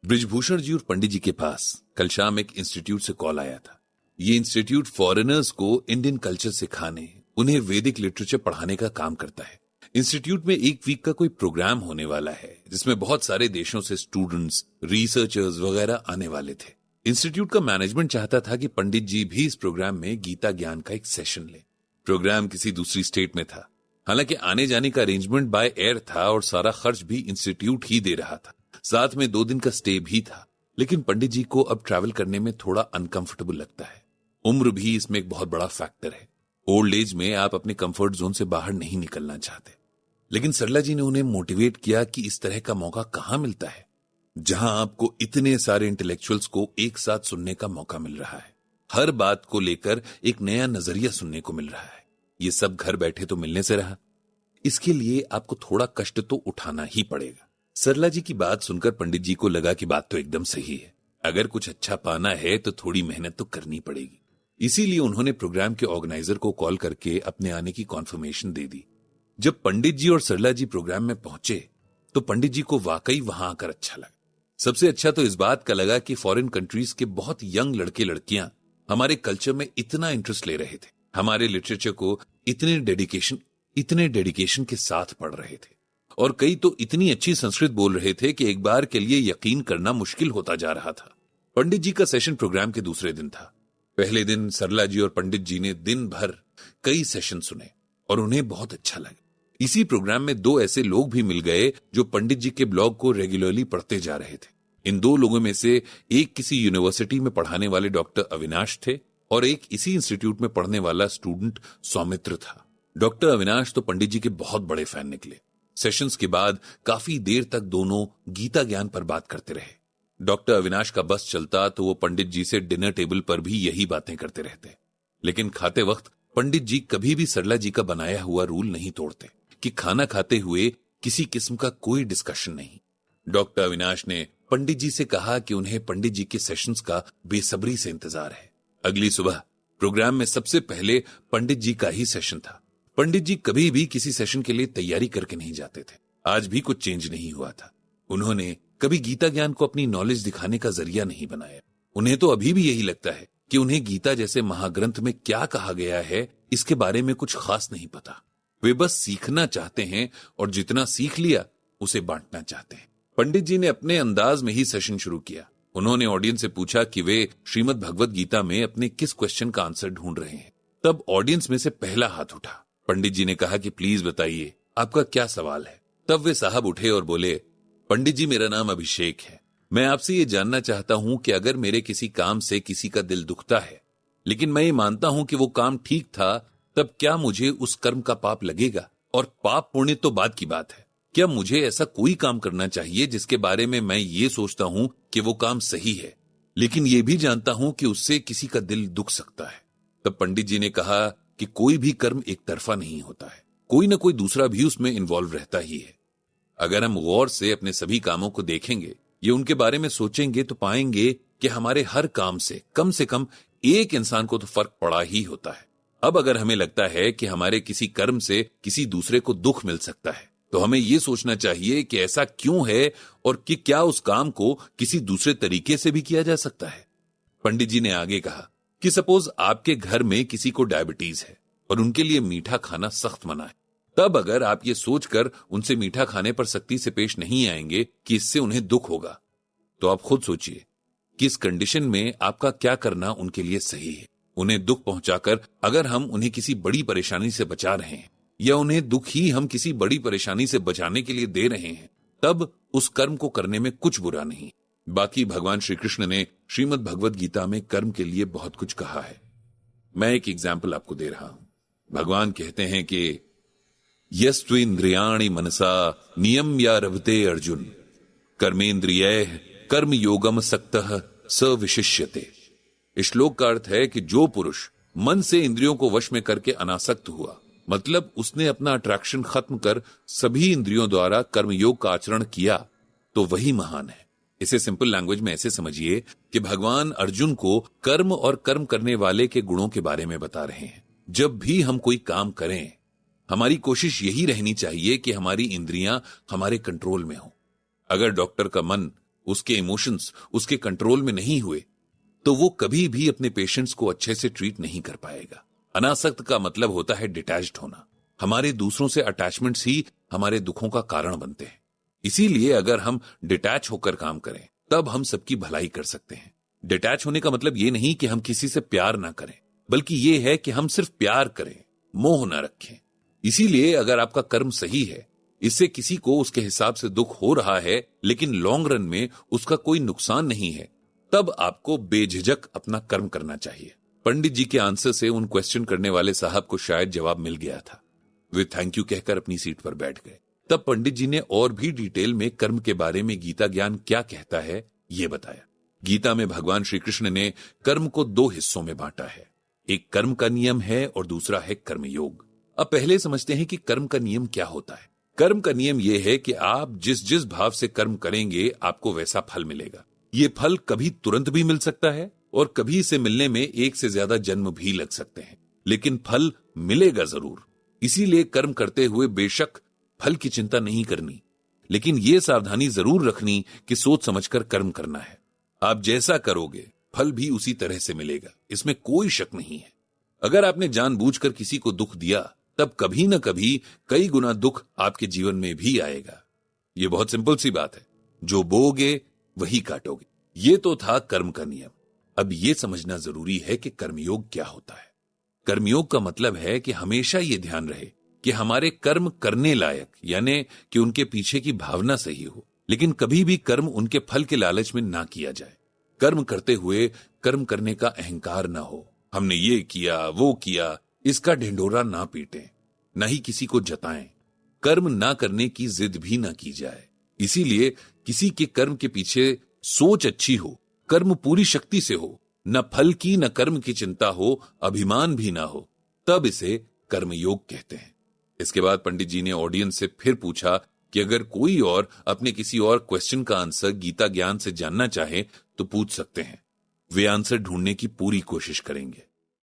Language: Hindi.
ब्रिजभूषण जी और पंडित जी के पास कल शाम एक इंस्टीट्यूट से कॉल आया था। ये इंस्टीट्यूट फॉरेनर्स को इंडियन कल्चर सिखाने, उन्हें वैदिक लिटरेचर पढ़ाने का काम करता है। इंस्टीट्यूट में एक वीक का कोई प्रोग्राम होने वाला है जिसमें बहुत सारे देशों से स्टूडेंट्स, रिसर्चर्स वगैरह आने वाले थे। इंस्टीट्यूट का मैनेजमेंट चाहता था कि पंडित जी भी इस प्रोग्राम में गीता ज्ञान का एक सेशन ले। प्रोग्राम किसी दूसरी स्टेट में था। हालांकि आने जाने का अरेंजमेंट बाय एयर था और सारा खर्च भी इंस्टीट्यूट ही दे रहा था। साथ में 2 दिन का स्टे भी था। लेकिन पंडित जी को अब ट्रैवल करने में थोड़ा अनकंफर्टेबल लगता है। उम्र भी इसमें एक बहुत बड़ा फैक्टर है। ओल्ड एज में आप अपने कंफर्ट जोन से बाहर नहीं निकलना चाहते। लेकिन सरला जी ने उन्हें मोटिवेट किया कि इस तरह का मौका कहां मिलता है जहां आपको इतने सारे इंटेलेक्चुअल्स को एक साथ सुनने का मौका मिल रहा है। हर बात को लेकर एक नया नजरिया सुनने को मिल रहा है। ये सब घर बैठे तो मिलने से रहा। इसके लिए आपको थोड़ा कष्ट तो उठाना ही पड़ेगा। सरला जी की बात सुनकर पंडित जी को लगा कि बात तो एकदम सही है। अगर कुछ अच्छा पाना है तो थोड़ी मेहनत तो करनी पड़ेगी। इसीलिए उन्होंने प्रोग्राम के ऑर्गेनाइजर को कॉल करके अपने आने की कॉन्फर्मेशन दे दी। जब पंडित जी और सरला जी प्रोग्राम में पहुंचे तो पंडित जी को वाकई वहां आकर अच्छा लगा। सबसे अच्छा तो इस बात का लगा कि फॉरेन कंट्रीज के बहुत यंग लड़के लड़कियां हमारे कल्चर में इतना इंटरेस्ट ले रहे थे, हमारे लिटरेचर को इतने डेडिकेशन के साथ पढ़ रहे थे और कई तो इतनी अच्छी संस्कृत बोल रहे थे कि एक बार के लिए यकीन करना मुश्किल होता जा रहा था। पंडित जी का सेशन प्रोग्राम के दूसरे दिन था। पहले दिन सरला जी और पंडित जी ने दिन भर कई सेशन सुने और उन्हें बहुत अच्छा लगा। इसी प्रोग्राम में 2 ऐसे लोग भी मिल गए जो पंडित जी के ब्लॉग को रेगुलरली पढ़ते जा रहे थे। इन 2 लोगों में से एक किसी यूनिवर्सिटी में पढ़ाने वाले डॉक्टर अविनाश थे और एक इसी इंस्टीट्यूट में पढ़ने वाला स्टूडेंट सौमित्र था। डॉक्टर अविनाश तो पंडित जी के बहुत बड़े फैन निकले। सेशंस के बाद काफी देर तक दोनों गीता ज्ञान पर बात करते रहे। डॉक्टर अविनाश का बस चलता तो वो पंडित जी से डिनर टेबल पर भी यही बातें करते रहते। लेकिन खाते वक्त पंडित जी कभी भी सरला जी का बनाया हुआ रूल नहीं तोड़ते कि खाना खाते हुए किसी किस्म का कोई डिस्कशन नहीं। डॉक्टर अविनाश ने पंडित जी से कहा कि उन्हें पंडित जी के सेशंस का बेसब्री से इंतजार है। अगली सुबह प्रोग्राम में सबसे पहले पंडित जी का ही सेशन था। पंडित जी कभी भी किसी सेशन के लिए तैयारी करके नहीं जाते थे। आज भी कुछ चेंज नहीं हुआ था। उन्होंने कभी गीता ज्ञान को अपनी नॉलेज दिखाने का जरिया नहीं बनाया। उन्हें तो अभी भी यही लगता है कि उन्हें गीता जैसे महाग्रंथ में क्या कहा गया है इसके बारे में कुछ खास नहीं पता। वे बस सीखना चाहते हैं और जितना सीख लिया उसे बांटना चाहते हैं। पंडित जी ने अपने अंदाज में ही सेशन शुरू किया। उन्होंने ऑडियंस से पूछा कि वे श्रीमद् भगवत गीता में अपने किस क्वेश्चन का आंसर ढूंढ रहे हैं। तब ऑडियंस में से पहला हाथ उठा। पंडित जी ने कहा कि प्लीज बताइए आपका क्या सवाल है। तब वे साहब उठे और बोले, पंडित जी मेरा नाम अभिषेक है। मैं आपसे ये जानना चाहता हूं कि अगर मेरे किसी काम से किसी का दिल दुखता है लेकिन मैं ये मानता हूं कि वो काम ठीक था, तब क्या मुझे उस कर्म का पाप लगेगा? और पाप पुण्य तो बाद की बात है। क्या मुझे ऐसा कोई काम करना चाहिए जिसके बारे में मैं ये सोचता हूं कि वो काम सही है लेकिन ये भी जानता हूं कि उससे किसी का दिल दुख सकता है? तब पंडित जी ने कहा कि कोई भी कर्म एक तरफा नहीं होता है, कोई ना कोई दूसरा भी उसमें इन्वॉल्व रहता ही है। अगर हम गौर से अपने सभी कामों को देखेंगे या उनके बारे में सोचेंगे तो पाएंगे कि हमारे हर काम से कम एक इंसान को तो फर्क पड़ा ही होता है। अब अगर हमें लगता है कि हमारे किसी कर्म से किसी दूसरे को दुख मिल सकता है तो हमें यह सोचना चाहिए कि ऐसा क्यों है और कि क्या उस काम को किसी दूसरे तरीके से भी किया जा सकता है। पंडित जी ने आगे कहा कि सपोज आपके घर में किसी को डायबिटीज है और उनके लिए मीठा खाना सख्त मना है। तब अगर आप ये सोचकर उनसे मीठा खाने पर सख्ती से पेश नहीं आएंगे कि इससे उन्हें दुख होगा, तो आप खुद सोचिए कि इस कंडीशन में आपका क्या करना उनके लिए सही है। उन्हें दुख पहुंचाकर अगर हम उन्हें किसी बड़ी परेशानी से बचा रहे हैं या उन्हें दुख ही हम किसी बड़ी परेशानी से बचाने के लिए दे रहे हैं, तब उस कर्म को करने में कुछ बुरा नहीं। बाकी भगवान श्री कृष्ण ने श्रीमद् भगवत गीता में कर्म के लिए बहुत कुछ कहा है। मैं एक एग्जाम्पल आपको दे रहा हूं। भगवान कहते हैं कि यस्त्विन्द्रियाणि मनसा नियम्य रवते अर्जुन कर्मेन्द्रियैः कर्म योगम सक्तः स विशिष्यते। इस श्लोक का अर्थ है कि जो पुरुष मन से इंद्रियों को वश में करके अनासक्त हुआ, मतलब उसने अपना अट्रैक्शन खत्म कर सभी इंद्रियों द्वारा कर्मयोग का आचरण किया, तो वही महान है। इसे सिंपल लैंग्वेज में ऐसे समझिए कि भगवान अर्जुन को कर्म और कर्म करने वाले के गुणों के बारे में बता रहे हैं। जब भी हम कोई काम करें, हमारी कोशिश यही रहनी चाहिए कि हमारी इंद्रियां हमारे कंट्रोल में हो। अगर डॉक्टर का मन उसके इमोशंस उसके कंट्रोल में नहीं हुए, तो वो कभी भी अपने पेशेंट्स को अच्छे से ट्रीट नहीं कर पाएगा। अनासक्त का मतलब होता है डिटैच्ड होना। हमारे दूसरों से अटैचमेंट्स ही हमारे दुखों का कारण बनते हैं। इसीलिए अगर हम डिटैच होकर काम करें तब हम सबकी भलाई कर सकते हैं। डिटैच होने का मतलब ये नहीं कि हम किसी से प्यार ना करें, बल्कि ये है कि हम सिर्फ प्यार करें, मोह ना रखें। इसीलिए अगर आपका कर्म सही है, इससे किसी को उसके हिसाब से दुख हो रहा है, लेकिन लॉन्ग रन में उसका कोई नुकसान नहीं है, तब आपको बेझिझक अपना कर्म करना चाहिए। पंडित जी के आंसर से उन क्वेश्चन करने वाले साहब को शायद जवाब मिल गया था। वे थैंक यू कहकर अपनी सीट पर बैठ गए। तब पंडित जी ने और भी डिटेल में कर्म के बारे में गीता ज्ञान क्या कहता है ये बताया। गीता में भगवान श्री कृष्ण ने कर्म को 2 हिस्सों में बांटा है। एक कर्म का नियम है और दूसरा है कर्मयोग। अब पहले समझते हैं कि कर्म का नियम क्या होता है। कर्म का नियम यह है कि आप जिस जिस भाव से कर्म करेंगे आपको वैसा फल मिलेगा। ये फल कभी तुरंत भी मिल सकता है और कभी इसे मिलने में 1 से ज्यादा जन्म भी लग सकते हैं, लेकिन फल मिलेगा जरूर। इसीलिए कर्म करते हुए बेशक फल की चिंता नहीं करनी, लेकिन यह सावधानी जरूर रखनी कि सोच समझकर कर्म करना है। आप जैसा करोगे फल भी उसी तरह से मिलेगा, इसमें कोई शक नहीं है। अगर आपने जानबूझकर किसी को दुख दिया, तब कभी न कभी कई गुना दुख आपके जीवन में भी आएगा। यह बहुत सिंपल सी बात है, जो बोगे वही काटोगे। ये तो था कर्म का नियम। अब यह समझना जरूरी है कि कर्मयोग क्या होता है। कर्मयोग का मतलब है कि हमेशा यह ध्यान रहे कि हमारे कर्म करने लायक, यानी कि उनके पीछे की भावना सही हो, लेकिन कभी भी कर्म उनके फल के लालच में ना किया जाए। कर्म करते हुए कर्म करने का अहंकार ना हो। हमने ये किया वो किया, इसका ढिंढोरा ना पीटें, ना ही किसी को जताएं। कर्म ना करने की जिद भी ना की जाए। इसीलिए किसी के कर्म के पीछे सोच अच्छी हो, कर्म पूरी शक्ति से हो, न फल की न कर्म की चिंता हो, अभिमान भी ना हो, तब इसे कर्मयोग कहते हैं। इसके बाद पंडित जी ने ऑडियंस से फिर पूछा कि अगर कोई और अपने किसी और क्वेश्चन का आंसर गीता ज्ञान से जानना चाहे तो पूछ सकते हैं। वे आंसर ढूंढने की पूरी कोशिश करेंगे।